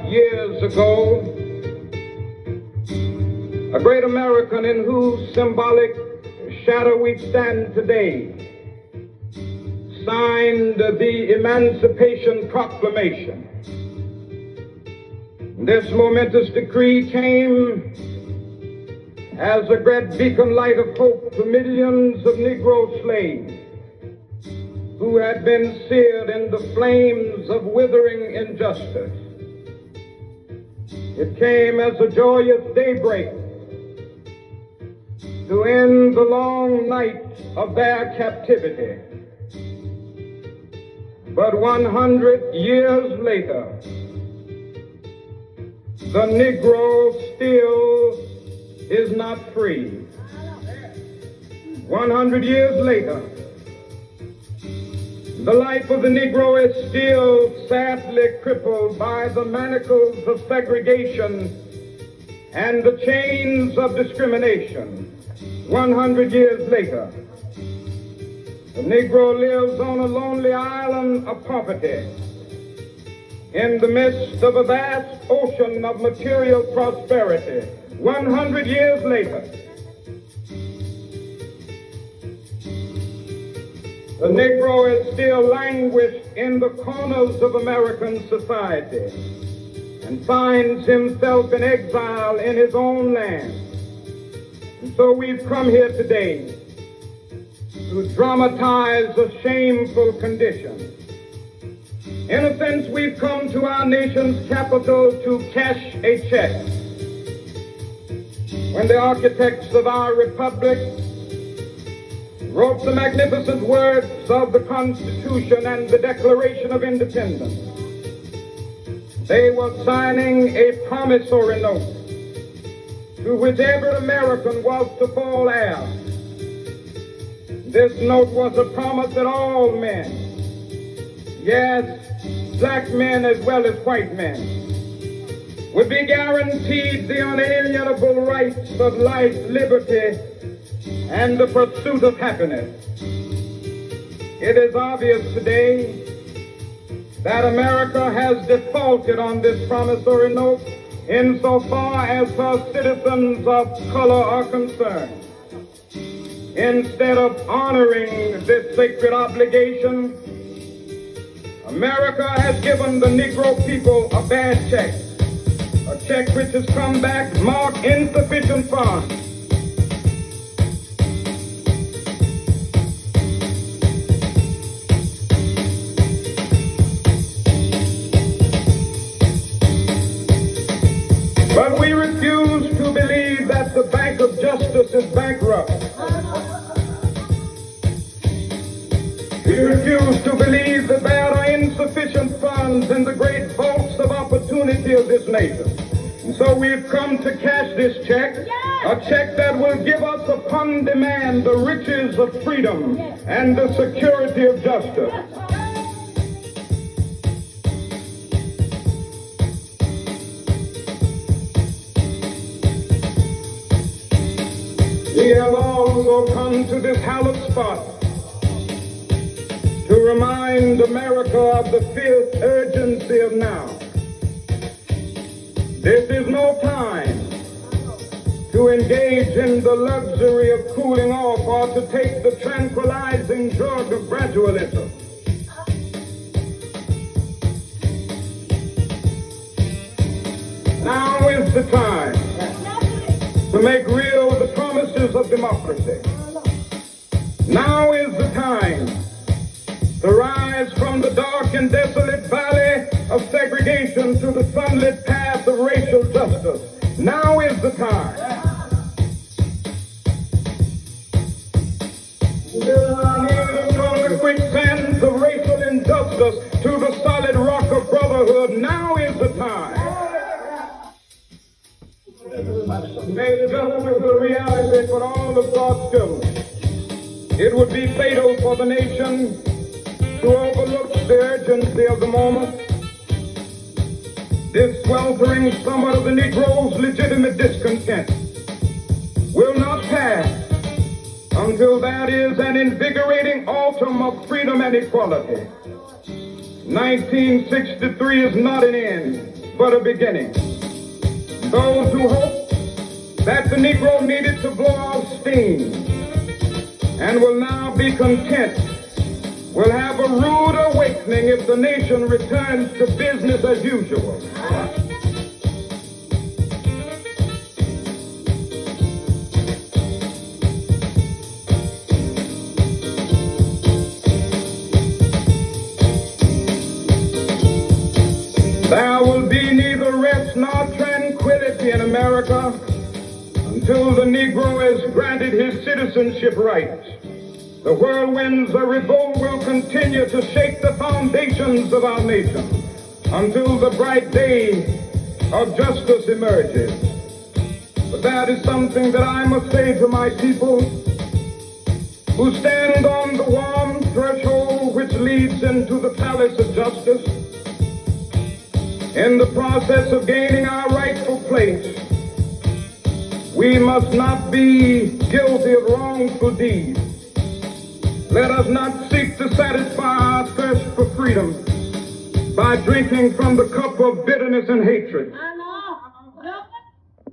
Years ago, a great American in whose symbolic shadow we stand today signed the Emancipation Proclamation. This momentous decree came as a great beacon light of hope to millions of Negro slaves who had been seared in the flames of withering injustice. It came as a joyous daybreak to end the long night of their captivity. But 100 years later, the Negro still is not free. 100 years later, the life of the Negro is still sadly crippled by the manacles of segregation and the chains of discrimination. 100 years later, the Negro lives on a lonely island of poverty in the midst of a vast ocean of material prosperity. 100 years later, the Negro is still languished in the corners of American society and finds himself in exile in his own land. And so we've come here today to dramatize a shameful condition. In a sense, we've come to our nation's capital to cash a check. When the architects of our republic wrote the magnificent words of the Constitution and the Declaration of Independence, they were signing a promissory note to which every American was to fall heir. This note was a promise that all men, yes, black men as well as white men, would be guaranteed the unalienable rights of life, liberty, and the pursuit of happiness. It is obvious today that America has defaulted on this promissory note insofar as her citizens of color are concerned. Instead of honoring this sacred obligation, America has given the Negro people a bad check, a check which has come back marked insufficient funds. But we refuse to believe that the Bank of Justice is bankrupt. We refuse to believe that there are insufficient funds in the great vaults of opportunity of this nation. And so we've come to cash this check, a check that will give us upon demand the riches of freedom and the security of justice. We have also come to this hallowed spot to remind America of the fierce urgency of now. This is no time to engage in the luxury of cooling off or to take the tranquilizing drug of gradualism. Now is the time to make real the promises of democracy. Now is the time to rise from the dark and desolate valley of segregation to the sunlit path of racial justice. Now is the time. From the quicksands of racial injustice to the solid rock of brotherhood. Now is the time. May justice be a reality for all of God's children. It would be fatal for the nation to overlook the urgency of the moment. This sweltering summer of the Negro's legitimate discontent will not pass until there is an invigorating autumn of freedom and equality. 1963 is not an end, but a beginning. Those who hope that the Negro needed to blow off steam and will now be content will have a rude awakening if the nation returns to business as usual. There will be neither rest nor tranquility in America until the Negro is granted his citizenship rights. The whirlwinds of revolt will continue to shake the foundations of our nation until the bright day of justice emerges. But that is something that I must say to my people who stand on the warm threshold which leads into the palace of justice. In the process of gaining our rightful place, we must not be guilty of wrongful deeds. Let us not seek to satisfy our thirst for freedom by drinking from the cup of bitterness and hatred.